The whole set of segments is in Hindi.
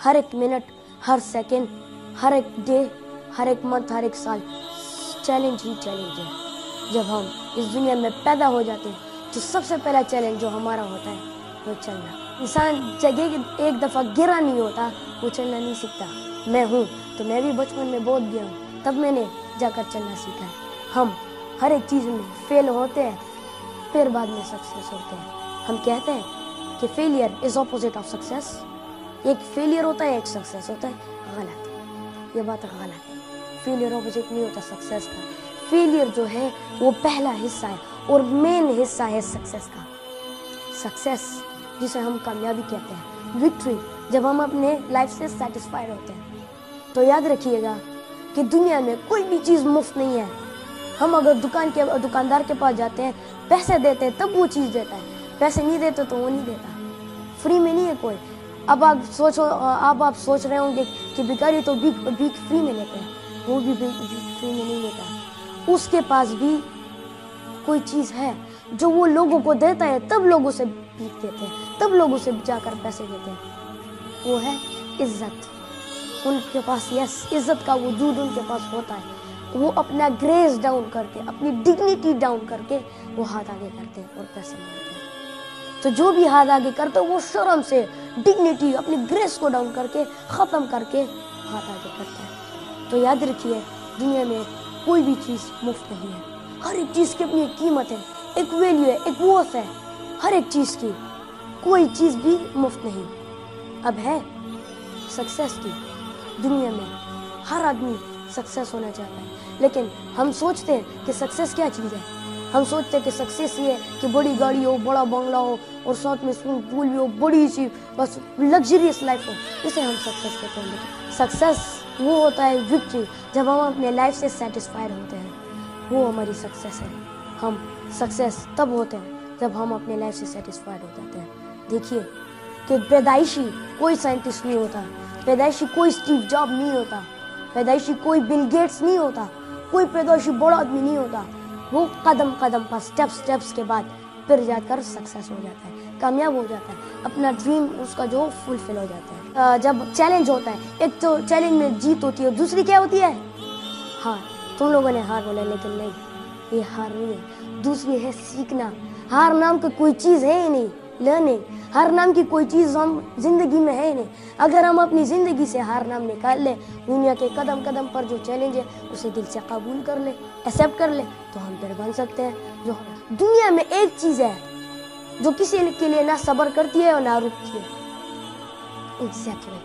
हर एक मिनट, हर सेकंड, हर एक डे, हर एक मंथ, हर एक साल चैलेंज ही चैलेंज है। जब हम इस दुनिया में पैदा हो जाते हैं तो सबसे पहला चैलेंज जो हमारा होता है वो चलना। इंसान जगह एक दफ़ा गिरा नहीं होता, वो चलना नहीं सीखता। मैं हूँ तो मैं भी बचपन में बहुत गिरा हूँ, तब मैंने जाकर चलना सीखा है। हम हर एक चीज़ में फेल होते हैं, फिर बाद में सक्सेस होते हैं। हम कहते हैं कि failure is opposite of success. एक फेलियर होता है, एक सक्सेस होता है। गलत, ये बात गलत है। फेलियर ऑपोजिट नहीं होता सक्सेस का। फेलियर जो है वो पहला हिस्सा है और मेन हिस्सा है सक्सेस का। सक्सेस जिसे हम कामयाबी कहते हैं, विक्ट्री, जब हम अपने लाइफ से सेटिस्फाइड होते हैं। तो याद रखिएगा कि दुनिया में कोई भी चीज़ मुफ्त नहीं है। हम अगर दुकानदार के पास जाते हैं, पैसे देते हैं तब वो चीज़ देता है, पैसे नहीं देते तो वो नहीं देता। फ्री में नहीं है कोई। अब आप सोच रहे होंगे कि भिखारी तो भीख फ्री में लेते हैं, वो भी भीख फ्री में नहीं लेता। उसके पास भी कोई चीज़ है जो वो लोगों को देता है, तब लोगों से भीख देते हैं, तब लोगों से जाकर पैसे देते हैं। वो है इज्जत। उनके पास इज्जत का वजूद उनके पास होता है। वो अपना ग्रेस डाउन करके, अपनी डिग्निटी डाउन करके वो हाथ आगे करते हैं और पैसे मांगते हैं। तो जो भी हाथ आगे करते हैं वो शर्म से, डिग्निटी, अपनी ग्रेस को डाउन करके, ख़त्म करके हाथ आगे करते हैं। तो याद रखिए, दुनिया में कोई भी चीज़ मुफ्त नहीं है। हर एक चीज़ की अपनी एक कीमत है, एक वैल्यू है, एक वर्थ है हर एक चीज़ की। कोई चीज़ भी मुफ्त नहीं। अब है सक्सेस की। दुनिया में हर आदमी सक्सेस होना चाहता है, लेकिन हम सोचते हैं कि सक्सेस क्या चीज़ है। हम सोचते हैं कि सक्सेस ये है कि बड़ी गाड़ी हो, बड़ा बंगला हो और साथ में स्विमिंग पूल भी हो, बड़ी सी बस लग्जरियस लाइफ हो, इसे हम सक्सेस कहते हैं। लेकिन सक्सेस वो होता है विक्ट्री, जब हम अपने लाइफ से सेटिस्फाइड होते हैं, वो हमारी सक्सेस है। हम सक्सेस तब होते हैं जब हम अपने लाइफ से सेटिस्फाइड हो जाते हैं। देखिए कि पैदाइशी कोई साइंटिस्ट नहीं होता, पैदाइशी कोई स्टीव जॉब नहीं होता, पैदाइशी कोई बिल गेट्स नहीं होता, कोई पैदाइशी बड़ा आदमी नहीं होता। वो कदम कदम पर, स्टेप्स के बाद फिर जाकर सक्सेस हो जाता है, कामयाब हो जाता है, अपना ड्रीम उसका जो फुलफिल हो जाता है। जब चैलेंज होता है, एक तो चैलेंज में जीत होती है, दूसरी क्या होती है? हार। तुम लोगों ने हार बोला, लेकिन नहीं, ये हार नहीं है, दूसरी है सीखना। हार नाम की कोई चीज़ है ही नहीं, लर्निंग। हार नाम की कोई चीज़ हम जिंदगी में है ही नहीं। अगर हम अपनी ज़िंदगी से हार नाम निकाल ले, दुनिया के कदम कदम पर जो चैलेंज है उसे दिल से कबूल कर ले, एक्सेप्ट कर ले, तो हम फिर बन सकते हैं। जो दुनिया में एक चीज़ है जो किसी के लिए ना सब्र करती है और ना रुकती है, एग्जैक्टली।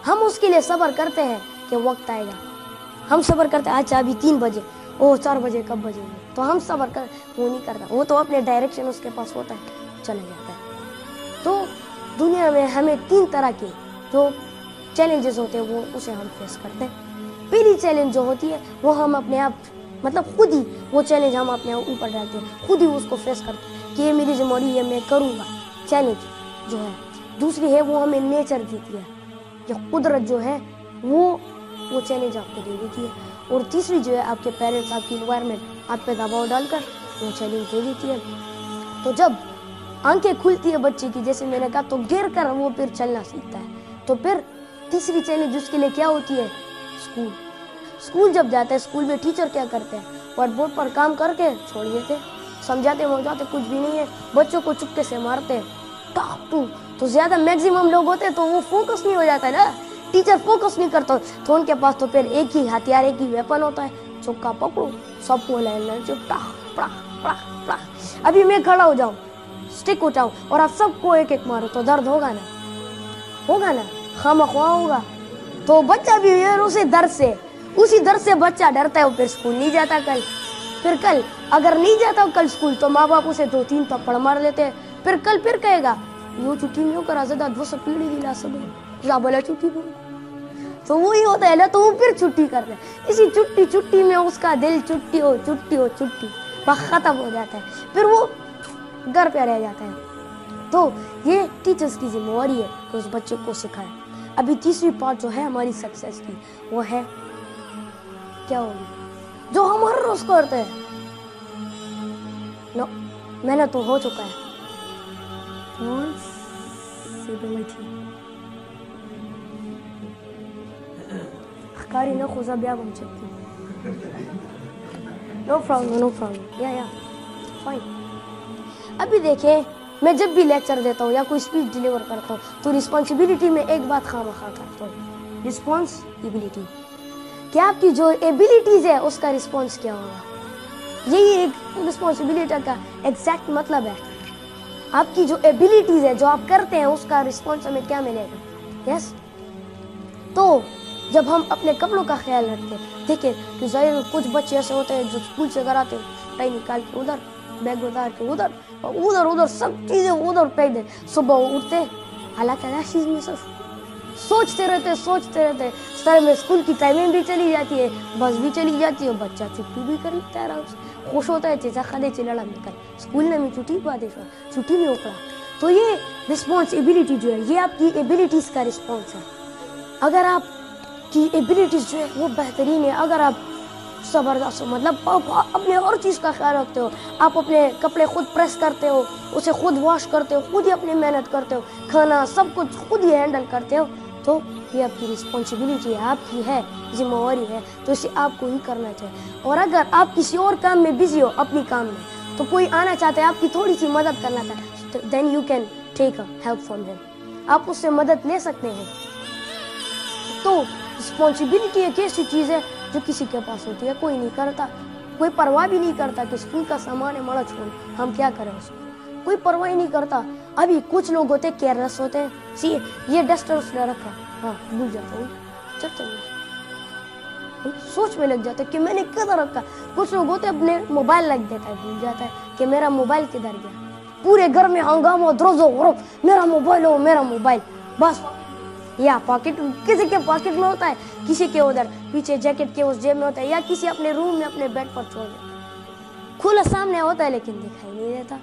हम उसके लिए सब्र करते हैं कि वक्त आएगा। हम सब्र करते हैं, अच्छा अभी 3 बजे, ओह 4 बजे कब बजेंगे, तो हम सब्र कर, वो नहीं करता। वो तो अपने डायरेक्शन उसके पास होता है, चले जाता है। तो दुनिया में हमें 3 तरह के जो चैलेंजेस होते हैं वो उसे हम फेस करते हैं। पहली चैलेंज जो होती है वो हम अपने आप, मतलब खुद ही वो चैलेंज हम अपने ऊपर डालते हैं, खुद ही उसको फेस करते हैं कि ये मेरी जिम्मेदारी है, मैं करूँगा, चैलेंज जो है। दूसरी है वो हमें नेचर देती है, जो कुदरत जो है वो चैलेंज आपको दे देती है। और तीसरी जो है आपके पेरेंट्स, आपकी इन्वायरमेंट आप पे दबाव डालकर वो चैलेंज दे देती है। तो जब आंखें खुलती है बच्चे की, जैसे मैंने कहा, तो गिर कर वो फिर चलना सीखता है। तो फिर तीसरी चैलेंज उसके लिए क्या होती है? स्कूल जब जाता है, स्कूल में टीचर क्या करते हैं? व्हाइट बोर्ड पर काम करके छोड़ देते, समझाते कुछ भी नहीं है, बच्चों को चुपके से मारते तो ज़्यादा मैक्सिमम लोग होते हैं तो वो फोकस नहीं हो जाता है ना, टीचर फोकस नहीं करता, तो उनके पास तो फिर एक ही हथियार, एक ही वेपन होता है, चौका पकड़ो, सबको अभी मैं खड़ा हो जाऊं, स्टिक उठाऊं और आप सबको एक एक मारो तो दर्द होगा ना, खामख्वा होगा। तो बच्चा भी उसी दर्द से बच्चा डरता है, वो फिर स्कूल नहीं जाता। कल अगर नहीं जाता कल स्कूल, तो माँ बाप उसे 2-3 थप्पड़ मार लेते हैं। फिर कल फिर कहेगा यो छुट्टी नहीं करा ज़्यादा 200 पीढ़ी दिला सब या बोला छुट्टी बोल, तो वही होता है ना, तो वो फिर छुट्टी कर रहे। इसी छुट्टी में उसका दिल छुट्टी खत्म हो जाता है, फिर वो घर पे रह जाता है। तो ये टीचर्स की जिम्मेवारी है कि उस बच्चे को सिखाए। अभी तीसरी पार्ट जो है हमारी सक्सेस की, वो है क्या होगी, जो हम हर रोज करते हैं। नो, मेहनत तो हो चुका है, Karina Khuza Beagum chapti. No problem. Yeah, fine. अभी देखिए, मैं जब भी लेक्चर देता हूँ या कोई स्पीच डिलीवर करता हूँ तो रिस्पॉन्सिबिलिटी में एक बात खामखा करता हूँ, रिस्पॉन्सिबिलिटी। क्या आपकी जो एबिलिटीज है उसका रिस्पॉन्स क्या होगा? यही एक रिस्पॉन्सिबिलिटी का एग्जैक्ट मतलब है। आपकी जो एबिलिटीज है, जो आप करते हैं, उसका रिस्पॉन्स हमें क्या मिलेगा? यस। तो जब हम अपने कपड़ों का ख्याल रखते हैं, देखिए कि जाहिर कुछ बच्चे ऐसे होते हैं जो स्कूल से घर आते हैं, टाई निकाल के उधर, बैग उतार के उधर, और उधर सब चीजें उधर फेंक दे। सुबह उठते, हालांकि चीज में सिर्फ सोचते रहते, सर में स्कूल की टाइमिंग भी चली जाती है, बस भी चली जाती है, बच्चा छुट्टी भी कर लेता है आराम से, खुश होता है, चेचा खादे चिलड़ा निकल स्कूल में छुट्टी पाते, छुट्टी में उकड़ा। तो ये रिस्पॉन्सिबिलिटी जो है, ये आपकी एबिलिटीज का रिस्पॉन्स है। अगर आपकी एबिलिटीज जो है वो बेहतरीन है, अगर आप जबरदस्त मतलब अपने हर चीज़ का ख्याल रखते हो, आप अपने कपड़े खुद प्रेस करते हो, उसे खुद वॉश करते हो, खुद ही अपनी मेहनत करते हो, खाना सब कुछ खुद ही हैंडल करते हो, तो ये आपकी रिस्पॉन्सिबिलिटी है, आपकी है, जिम्मेवारी है, तो इसे आपको ही करना चाहिए। और अगर आप किसी और काम में बिजी हो, अपनी काम में, तो कोई आना चाहता है आपकी थोड़ी सी मदद करना चाहता है, then you can take help from him, आप उससे मदद ले सकते हैं। तो रिस्पॉन्सिबिलिटी एक ऐसी चीज़ है जो किसी के पास होती है, कोई नहीं करता, कोई परवाह भी नहीं करता कि स्कूल का सामान है, मड़ा छोड़ हम क्या करें उसको, कोई परवाह ही नहीं करता। अभी कुछ लोग होते हैं केयरलेस होते हैं, सी ये डस्टर उसने रखा, हाँ भूल जाता हूँ, चलता हूँ, सोच में लग जाता है कि मैंने किधर रखा। कुछ लोग होते हैं अपने मोबाइल लग देता है, भूल जाता है कि मेरा मोबाइल किधर गया, पूरे घर में हंगामा द्रोजो, मेरा मोबाइल हो, मेरा मोबाइल, बस। या पॉकेट, किसी के पॉकेट में होता है, किसी के उधर पीछे जैकेट के उस जेब में होता है, या किसी अपने रूम में अपने बेड पर छोड़ देता है, खुला सामने होता है लेकिन दिखाई नहीं देता,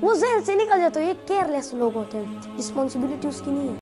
वो जहन से निकल जाता है। ये केयरलेस लोग होते हैं, रिस्पॉन्सिबिलिटी उसकी नहीं है।